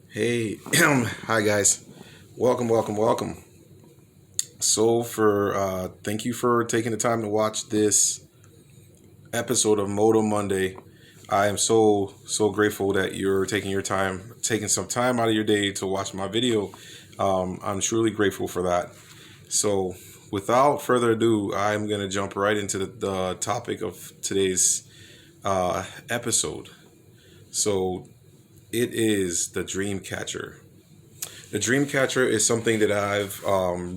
Hey, hi guys. Welcome. So for thank you for taking the time to watch this episode of Moto Monday. I am so grateful that you're taking your time, taking some time out of your day to watch my video. I'm truly grateful for that. So without further ado, I'm gonna jump right into the topic of today's episode. So it is the dream catcher. The Dreamcatcher is something that I've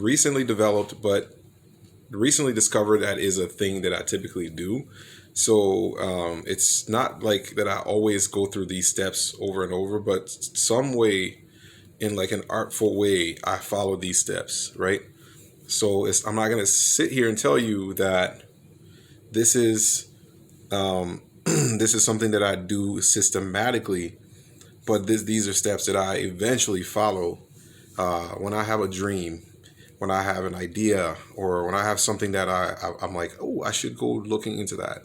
recently developed, but recently discovered that is a thing that I typically do. So it's not like that I always go through these steps over and over, but some way, in like an artful way, I follow these steps, right? So I'm not gonna sit here and tell you that this is this is something that I do systematically, but these are steps that I eventually follow when I have a dream, when I have an idea, or when I have something that I'm like, oh, I should go looking into that.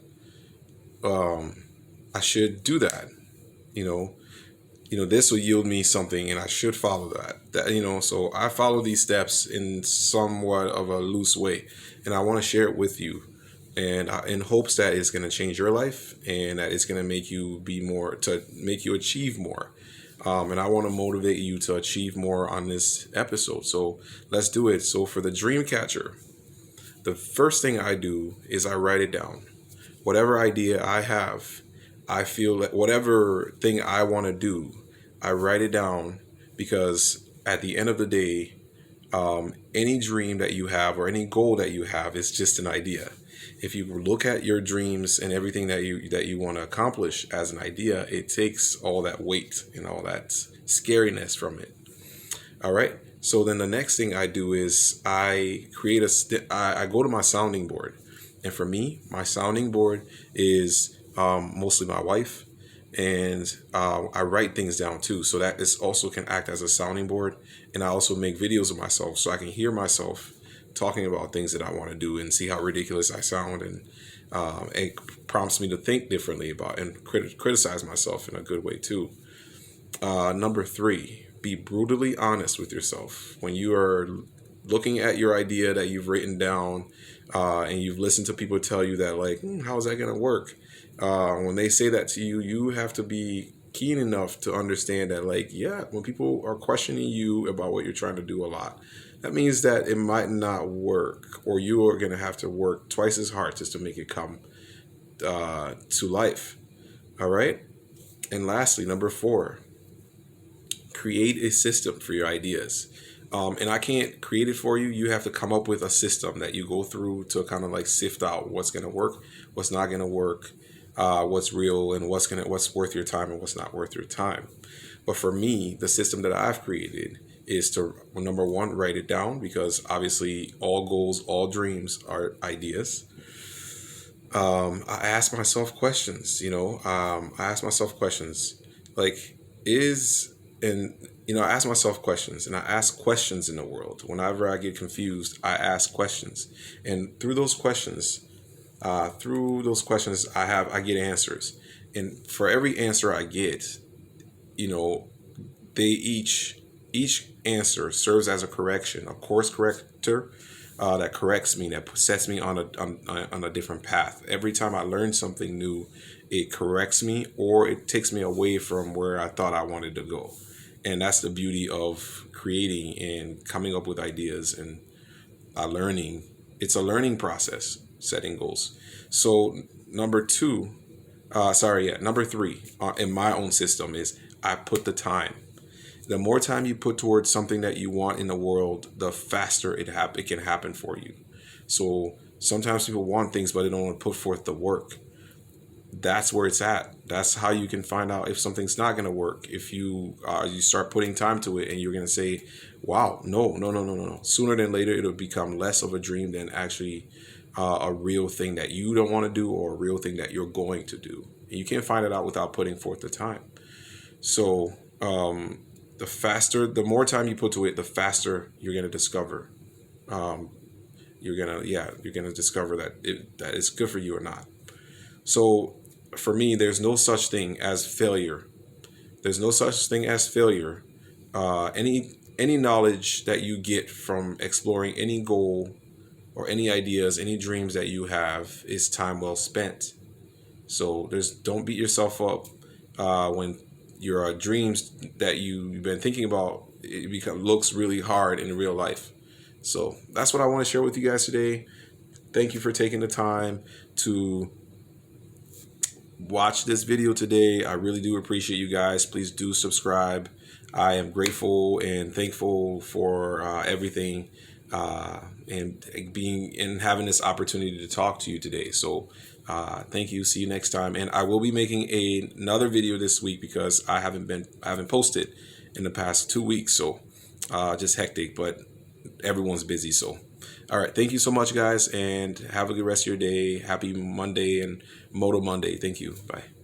I should do that. You know, this will yield me something, and I should follow that. So I follow these steps in somewhat of a loose way, and I want to share it with you, and in hopes that it's going to change your life and that it's going to make you be more to make you achieve more. And I want to motivate you to achieve more on this episode. So let's do it. So for the dream catcher, the first thing I do is I write it down. Whatever idea I have, I feel that whatever thing I want to do, I write it down because at the end of the day, any dream that you have or any goal that you have is just an idea. If you look at your dreams and everything that you want to accomplish as an idea, it takes all that weight and all that scariness from it. All right. So then the next thing I do is I go to my sounding board, and for me, my sounding board is mostly my wife, and I write things down too. So that is also can act as a sounding board, and I also make videos of myself so I can hear myself talking about things that I want to do and see how ridiculous I sound, and it prompts me to think differently about and criticize myself in a good way too. Number three, be brutally honest with yourself. When you are looking at your idea that you've written down and you've listened to people tell you that, like, how's that going to work? When they say that to you, you have to be keen enough to understand that, like, yeah, when people are questioning you about what you're trying to do a lot, that means that it might not work, or you are going to have to work twice as hard just to make it come to life. All right. And lastly, number four, create a system for your ideas. And I can't create it for you. You have to come up with a system that you go through to kind of like sift out what's going to work, what's not going to work, what's real, and what's worth your time and what's not worth your time. But for me, the system that I've created is to, number one, write it down, because obviously all goals, all dreams are ideas. I ask myself questions. I ask myself questions like, is and I ask myself questions, and I ask questions in the world. Whenever I get confused, I ask questions, and through those questions, I get answers, and for every answer I get, you know, they each answer serves as a correction, a course corrector that corrects me, that sets me on a different path. Every time I learn something new, it corrects me or it takes me away from where I thought I wanted to go. And that's the beauty of creating and coming up with ideas and learning. It's a learning process, setting goals. So number three in my own system is I put the time. The more time you put towards something that you want in the world, the faster it can happen for you. So sometimes people want things, but they don't want to put forth the work. That's where it's at. That's how you can find out if something's not going to work. If you start putting time to it, and you're going to say, "Wow, no." Sooner than later, it'll become less of a dream than actually a real thing that you don't want to do, or a real thing that you're going to do. And you can't find it out without putting forth the time. So the more time you put to it, the faster you're gonna discover. Um, you're gonna discover that it's good for you or not. So for me, there's no such thing as failure. There's no such thing as failure any knowledge that you get from exploring any goal or any ideas, any dreams that you have is time well spent. So don't beat yourself up when your dreams that you've been thinking about looks really hard in real life. So that's what I want to share with you guys today. Thank you for taking the time to watch this video today. I really do appreciate you guys. Please do subscribe. I am grateful and thankful for everything and having this opportunity to talk to you today. So thank you. See you next time. And I will be making another video this week because I haven't posted in the past 2 weeks. So just hectic, but everyone's busy. So all right, thank you so much, guys, and have a good rest of your day. Happy Monday and Moto Monday. Thank you. Bye.